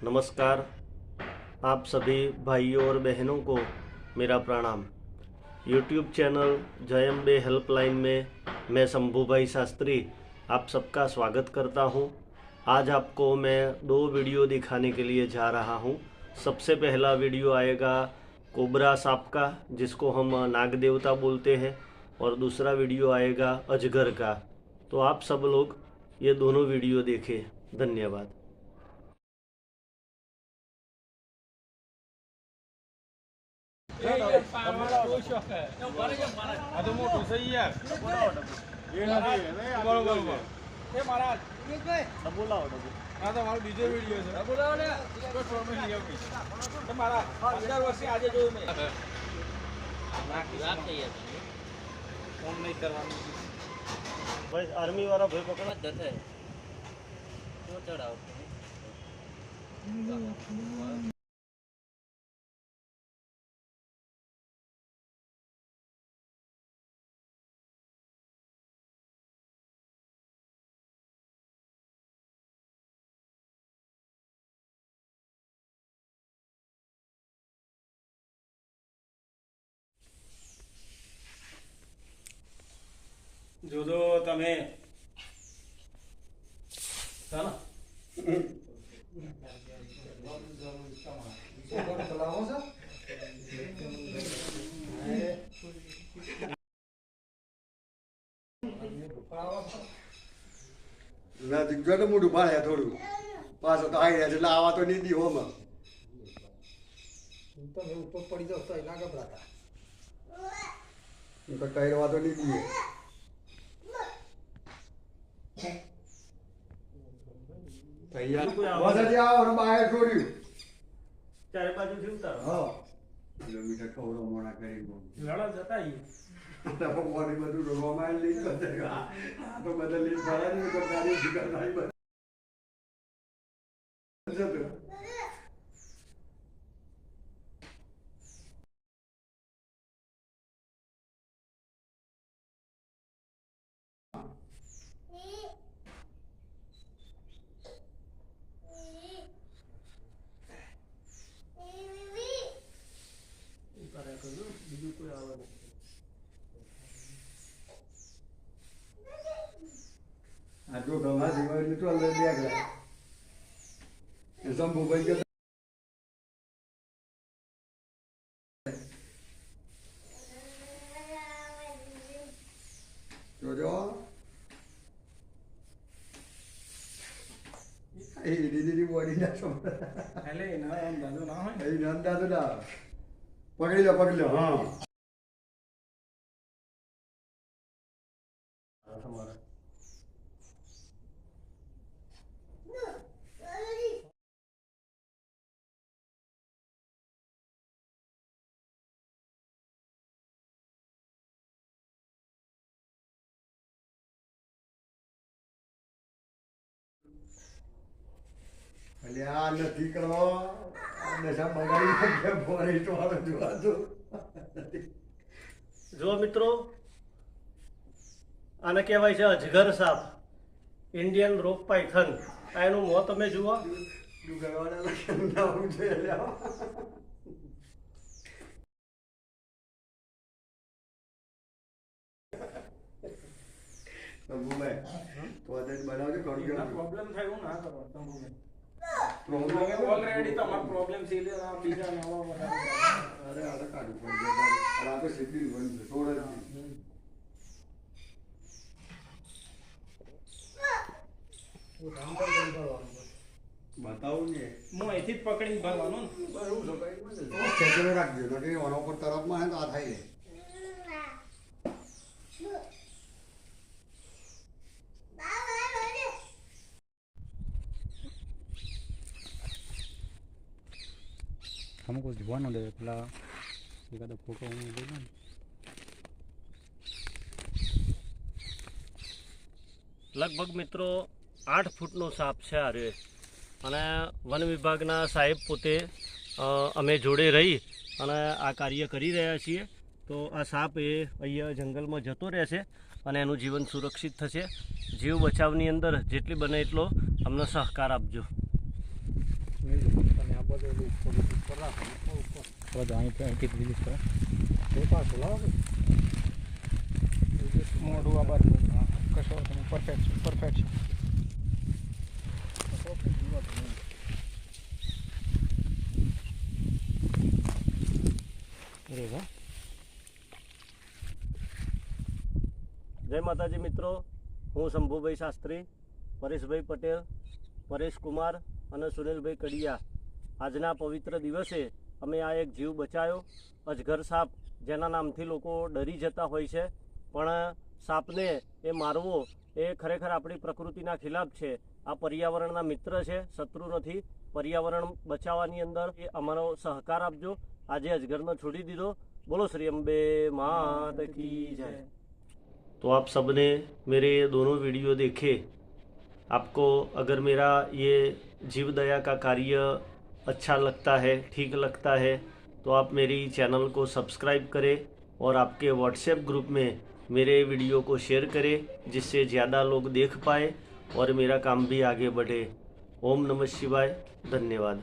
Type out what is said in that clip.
नमस्कार। आप सभी भाइयों और बहनों को मेरा प्रणाम। यूट्यूब चैनल जयम्बे हेल्पलाइन में मैं शंभू भाई शास्त्री आप सबका स्वागत करता हूं। आज आपको मैं 2 वीडियो दिखाने के लिए जा रहा हूं। सबसे पहला वीडियो आएगा कोबरा सांप का, जिसको हम नाग देवता बोलते हैं, और दूसरा वीडियो आएगा अजगर का। तो आप सब लोग ये दोनों वीडियो देखें। धन्यवाद। तो मोठं सही यार ये નથી બરોબર છે એ મહારાજ બોલાવો આ તો મારો બીજો વિડિયો છે બોલાવો ને તો ફોર્મ લઈ આવો તો મારા 15 વર્ષે આજે જોયું મેં વાત થઈ ફોન નહીં કરવાનું भाई आर्मी वाला भाई पकड़ा देते हैं तो चढ़ाओ જો દો તમે ચાલો ના દિગ્ગજ મોઢું ભાળે થોડું પાછો તો આવી રહ્યા છે એટલે આવા તો નીતિ હોમાં તમે ઉપર પડી જાવ તો ના ગભરાતા તો કઈ રવા તો નીતિ વસતી આવો બહાર છોડ્યું ચારે બાજુથી ઉતારો। હા કિલોમીટર કવડો મોણા કરી લડા જતા આઈએ ભગવાન બધું રોવામાં લઈ તો બધા લઈ ભરા નહીં તો ગાડી શિકાર નહીં જતો બીજું કોઈ આવે નહીં। આ જો ગમા જીવાય તો અલ્લે દેખલા એ સંભુ ભાઈ કે જોજો એ દીદી બોડી ના છો એટલે એના અંદાજો ના હોય એ નંદા તો ના પકડી લો હા તમારા એટલે આ નથી કરો નશા બગાડી નાખ્યા ફોરેસ્ટ વાળો જોવા તો જો મિત્રો, આને કહેવાય છે અજગર સાપ, ઇન્ડિયન રોક પાયથન। આ એનું મોં તમે જુઓ। દુકાનવાળા લખેલું નામ છે એટલે સંભુભાઈ તો આજે બનાવજો કરું કે પ્રોબ્લેમ થાય એવું ના કરો તમે પ્રોબ્લેમ ઓલરેડી તમારો પ્રોબ્લેમ છે એટલે આ બીજા નવા બધા અરે આ તો કાઢું પણ આ તો સીધી બની છે છોડ જ બતાવું ને હું અહીંથી જ પકડીને ભરવાનો ને ખેતરો રાખજો નકે ઓનો પર તરફમાં હે તો આ થાય हमको જોવાનો દે પેલા એકાદો ફોટો હું લઈ લઉં। લગભગ મિત્રો 8 ફૂટનો સાપ છે આ રે, અને વન વિભાગના સાહેબ પોતે અમે જોડે રહી અને આ કાર્ય કરી રહ્યા છીએ। તો આ સાપ એ અહીંયા જંગલમાં જતો રહેશે અને એનું જીવન સુરક્ષિત થશે। જીવ બચાવની અંદર જેટલી બને એટલો અમને સહકાર આપજો। તમે આ બધું ઉપર રાખો બધું અહીંથી રિલીઝ કરો. તે પાછું લાવો મોઢું આ બાર કશો પરફેક્ટ પરફેક્ટ અરે વાહ. જય માતાજી મિત્રો, હું શંભુભાઈ શાસ્ત્રી, પરેશભાઈ પટેલ, પરેશ કુમાર અને સુનિલભાઈ કડિયા. આજના પવિત્ર દિવસે અમે આ એક જીવ બચાવ્યો, અજગર સાપ, જેના નામથી લોકો ડરી જતા હોય છે. પણ સાપને એ મારવો એ ખરેખર આપણી પ્રકૃતિના ખિલાફ છે. આ પર્યાવરણના મિત્ર છે, શત્રુ નથી. પર્યાવરણ બચાવવાની અંદર એ અમારો સહકાર આપજો. આજે અજગરને છોડી દીધો. બોલો શ્રી અંબે માત કી જય. तो आप सब ने मेरे ये दोनों वीडियो देखे. आपको अगर मेरा ये जीव दया का कार्य अच्छा लगता है, ठीक लगता है, तो आप मेरी चैनल को सब्सक्राइब करें और आपके व्हाट्सएप ग्रुप में मेरे वीडियो को शेयर करें, जिससे ज़्यादा लोग देख पाए और मेरा काम भी आगे बढ़े. ओम नमः शिवाय. धन्यवाद.